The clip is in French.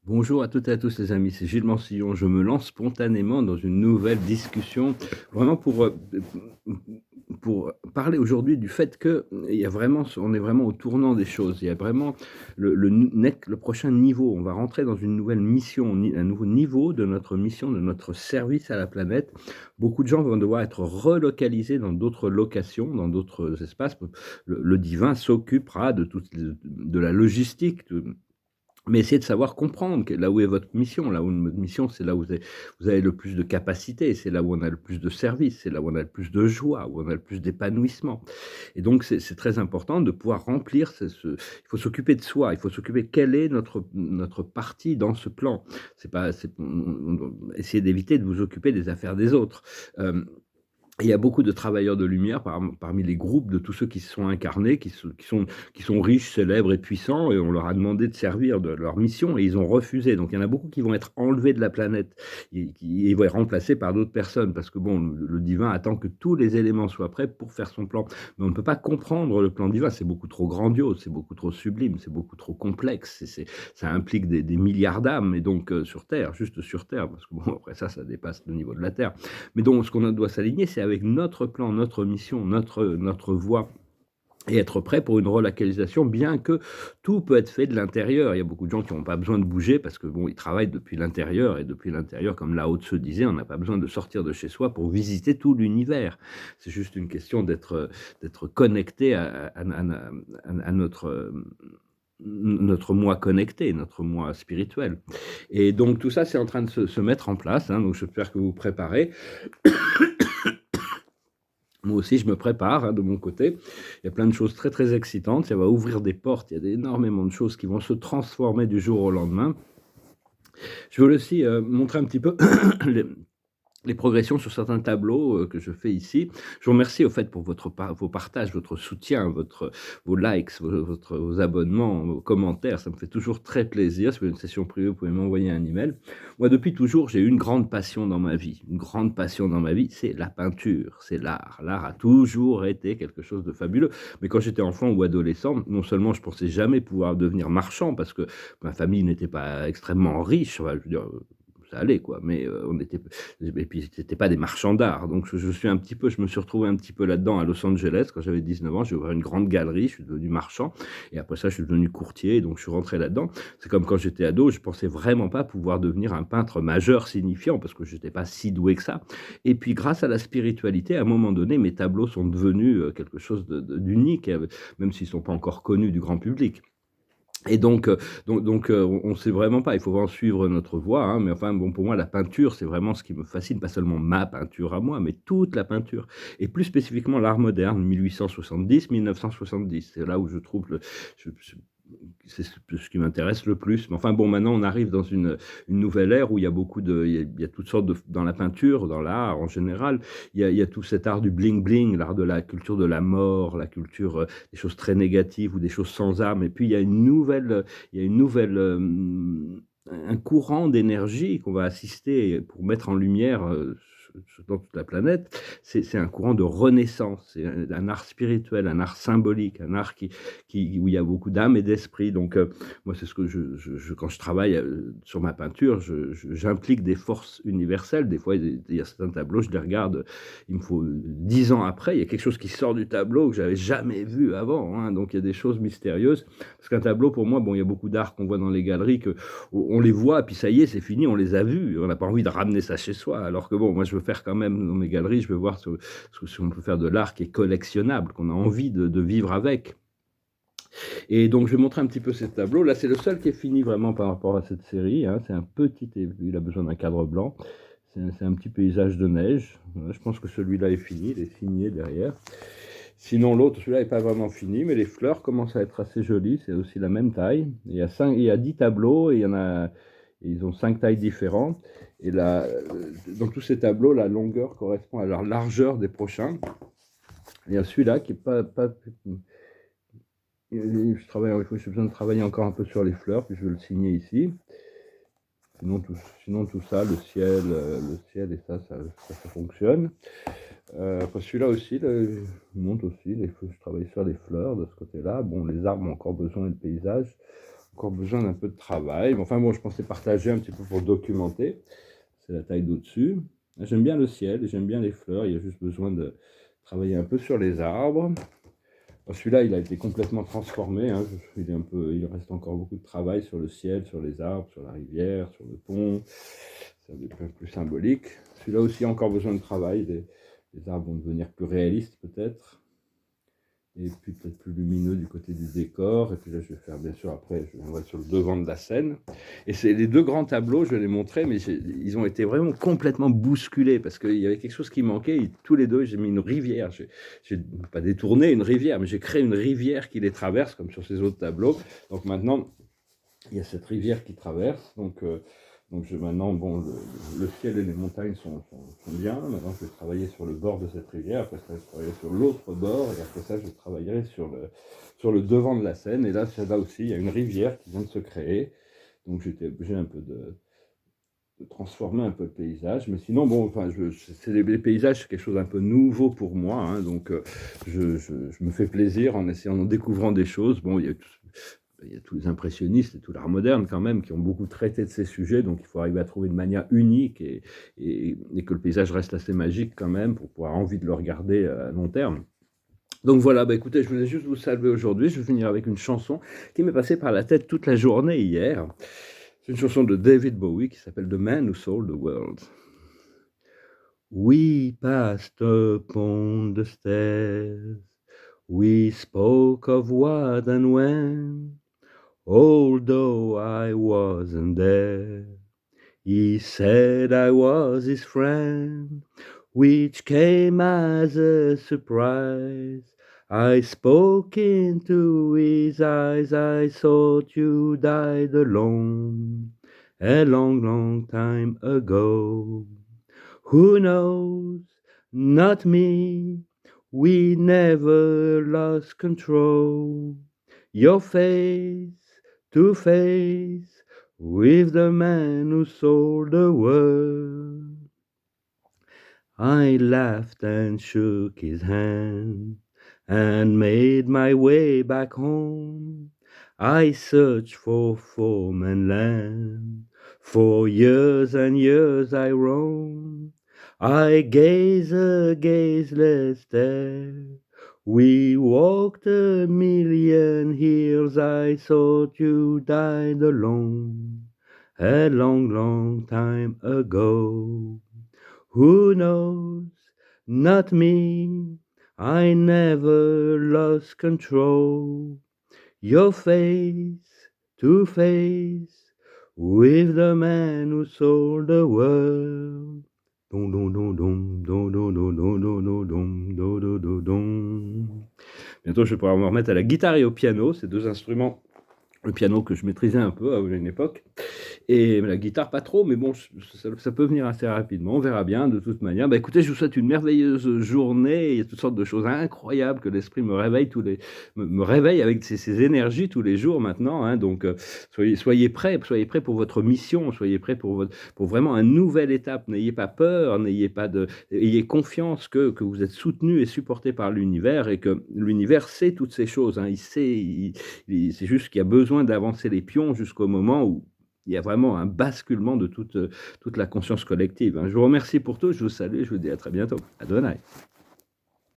Bonjour à toutes et à tous les amis, c'est Gilles Mansillon. Je me lance spontanément dans une nouvelle discussion, vraiment pour parler aujourd'hui du fait que il y a vraiment, on est vraiment au tournant des choses. Il y a vraiment le prochain niveau. On va rentrer dans une nouvelle mission, un nouveau niveau de notre mission, de notre service à la planète. Beaucoup de gens vont devoir être relocalisés dans d'autres locations, dans d'autres espaces. Le divin s'occupera de la logistique, mais essayez de savoir comprendre là où est votre mission. Là où votre mission, c'est là où vous avez le plus de capacité, c'est là où on a le plus de service, c'est là où on a le plus de joie, où on a le plus d'épanouissement. Et donc, c'est très important de pouvoir remplir il faut s'occuper de soi, il faut s'occuper quelle est notre partie dans ce plan. C'est pas, essayez d'éviter de vous occuper des affaires des autres. Il y a beaucoup de travailleurs de lumière parmi les groupes de tous ceux qui se sont incarnés, qui sont riches, célèbres et puissants, et on leur a demandé de servir de leur mission et ils ont refusé. Donc il y en a beaucoup qui vont être enlevés de la planète et qui vont être remplacés par d'autres personnes parce que bon, le divin attend que tous les éléments soient prêts pour faire son plan. Mais on ne peut pas comprendre le plan divin, c'est beaucoup trop grandiose, c'est beaucoup trop sublime, c'est beaucoup trop complexe, ça implique des milliards d'âmes et donc sur Terre, juste sur Terre, parce que bon, après ça dépasse le niveau de la Terre. Mais donc, ce qu'on doit s'aligner, c'est avec notre plan, notre mission, notre voie et être prêt pour une relocalisation, bien que tout peut être fait de l'intérieur. Il y a beaucoup de gens qui n'ont pas besoin de bouger parce que bon, ils travaillent depuis l'intérieur et depuis l'intérieur, comme Lao Tse disait, on n'a pas besoin de sortir de chez soi pour visiter tout l'univers. C'est juste une question d'être connecté à notre moi connecté, notre moi spirituel. Et donc tout ça, c'est en train de se mettre en place. Hein, donc j'espère que vous vous préparez. Moi aussi, je me prépare hein, de mon côté. Il y a plein de choses très, très excitantes. Ça va ouvrir des portes. Il y a énormément de choses qui vont se transformer du jour au lendemain. Je veux aussi montrer un petit peu les progressions sur certains tableaux que je fais ici. Je vous remercie au fait pour vos partages, votre soutien, vos likes, vos abonnements, vos commentaires. Ça me fait toujours très plaisir. Si vous avez une session privée, vous pouvez m'envoyer un email. Moi, depuis toujours, j'ai eu une grande passion dans ma vie. Une grande passion dans ma vie, c'est la peinture, c'est l'art. L'art a toujours été quelque chose de fabuleux. Mais quand j'étais enfant ou adolescent, non seulement je pensais jamais pouvoir devenir marchand parce que ma famille n'était pas extrêmement riche, enfin, je veux dire, ça allait quoi, mais on était et puis c'était pas des marchands d'art, donc je me suis retrouvé un petit peu là-dedans à Los Angeles quand j'avais 19 ans. J'ai ouvert une grande galerie, je suis devenu marchand et après ça je suis devenu courtier, donc je suis rentré là-dedans. C'est comme quand j'étais ado, je pensais vraiment pas pouvoir devenir un peintre majeur signifiant parce que j'étais pas si doué que ça. Et puis grâce à la spiritualité, à un moment donné, mes tableaux sont devenus quelque chose d'unique, même s'ils sont pas encore connus du grand public. Et on ne sait vraiment pas, il faut vraiment suivre notre voie, hein, mais enfin, bon, pour moi, la peinture, c'est vraiment ce qui me fascine, pas seulement ma peinture à moi, mais toute la peinture, et plus spécifiquement l'art moderne, 1870-1970, c'est là où je trouve je c'est ce qui m'intéresse le plus. Mais enfin bon, maintenant on arrive dans une nouvelle ère où il y a il y a toutes sortes dans la peinture, dans l'art en général, il y a tout cet art du bling bling, l'art de la culture de la mort, la culture des choses très négatives ou des choses sans âme. Et puis il y a une nouvelle un courant d'énergie qu'on va assister pour mettre en lumière dans toute la planète, c'est un courant de renaissance, c'est un art spirituel, un art symbolique, un art où il y a beaucoup d'âme et d'esprit. Donc, moi, c'est ce que quand je travaille sur ma peinture, j'implique des forces universelles. Des fois, il y a certains tableaux, je les regarde, il me faut 10 ans après, il y a quelque chose qui sort du tableau que j'avais jamais vu avant. Hein. Donc, il y a des choses mystérieuses. Parce qu'un tableau, pour moi, bon, il y a beaucoup d'art qu'on voit dans les galeries, on les voit, puis ça y est, c'est fini, on les a vus. On n'a pas envie de ramener ça chez soi. Alors que bon, moi, je veux faire quand même dans mes galeries, je veux voir si on peut faire de l'art qui est collectionnable, qu'on a envie de vivre avec. Et donc, je vais montrer un petit peu ces tableaux. Là, c'est le seul qui est fini vraiment par rapport à cette série. Hein. C'est un petit, il a besoin d'un cadre blanc. C'est un petit paysage de neige. Voilà, je pense que celui-là est fini, il est signé derrière. Sinon, l'autre, celui-là n'est pas vraiment fini, mais les fleurs commencent à être assez jolies. C'est aussi la même taille. Il y a 10 tableaux et ils ont 5 tailles différentes. Et là, dans tous ces tableaux, la longueur correspond à la largeur des prochains. Il y a celui-là qui est pas j'ai besoin de travailler encore un peu sur les fleurs, puis je vais le signer ici. Sinon tout ça, le ciel et ça fonctionne. Celui-là aussi, là, je monte aussi, je travaille sur les fleurs de ce côté-là. Bon, les arbres ont encore besoin et le paysage. encore besoin d'un peu de travail. Mais enfin bon, je pensais partager un petit peu pour documenter. C'est la taille d'au-dessus. J'aime bien le ciel et j'aime bien les fleurs. Il y a juste besoin de travailler un peu sur les arbres. Bon, celui-là, il a été complètement transformé, hein. Il reste encore beaucoup de travail sur le ciel, sur les arbres, sur la rivière, sur le pont. C'est un peu plus symbolique. Celui-là aussi a encore besoin de travail. Les arbres vont devenir plus réalistes peut-être. Et puis peut-être plus lumineux du côté du décor. Et puis là, je vais faire, bien sûr, après, je viendrai sur le devant de la scène. Et c'est les deux grands tableaux, je vais les montrer, mais ils ont été vraiment complètement bousculés parce qu'il y avait quelque chose qui manquait. Et tous les deux, j'ai mis une rivière. J'ai pas détourné une rivière, mais j'ai créé une rivière qui les traverse, comme sur ces autres tableaux. Donc maintenant, il y a cette rivière qui traverse. Donc maintenant, bon, le ciel et les montagnes sont bien. Maintenant, je vais travailler sur le bord de cette rivière. Après ça, je vais travailler sur l'autre bord. Et après ça, je travaillerai sur le devant de la Seine. Et là aussi, il y a une rivière qui vient de se créer. Donc j'étais obligé un peu de transformer un peu le paysage. Mais sinon, bon, enfin, les paysages, c'est quelque chose d'un peu nouveau pour moi. Hein, donc je me fais plaisir en essayant, en découvrant des choses. Bon, il y a tous les impressionnistes et tout l'art moderne quand même qui ont beaucoup traité de ces sujets, donc il faut arriver à trouver une manière unique et que le paysage reste assez magique quand même pour pouvoir envie de le regarder à long terme. Donc voilà, bah écoutez, je voulais juste vous saluer aujourd'hui. Je vais finir avec une chanson qui m'est passée par la tête toute la journée hier. C'est une chanson de David Bowie qui s'appelle The Man Who Sold the World. We passed upon the stairs, we spoke of what and when, although I wasn't there. He said I was his friend, which came as a surprise. I spoke into his eyes, I thought you died alone a long, long time ago. Who knows? Not me. We never lost control. Your face to face with the man who sold the world. I laughed and shook his hand and made my way back home. I searched for form and land. For years and years I roamed. I gaze a gazeless stare. We walked a million hills. I thought you died alone a long, long time ago. Who knows? Not me. I never lost control. Your face to face with the man who sold the world. Dum dum dum dum dum dum dum dum dum dum dum dum dum. Bientôt, je vais pouvoir me remettre à la guitare et au piano, ces deux instruments. Le piano que je maîtrisais un peu à une époque, et la guitare pas trop, mais bon, ça peut venir assez rapidement, on verra bien de toute manière. Bah écoutez, je vous souhaite une merveilleuse journée, il y a toutes sortes de choses incroyables que l'esprit me réveille me réveille avec ces énergies tous les jours maintenant, hein, donc soyez prêts pour votre mission, soyez prêts pour vraiment une nouvelle étape, n'ayez pas peur, ayez confiance que vous êtes soutenus et supportés par l'univers et que l'univers sait toutes ces choses, hein, c'est juste qu'il y a besoin d'avancer les pions jusqu'au moment où il y a vraiment un basculement de toute la conscience collective, hein. Je vous remercie pour tout, je vous salue, je vous dis à très bientôt. Adonai.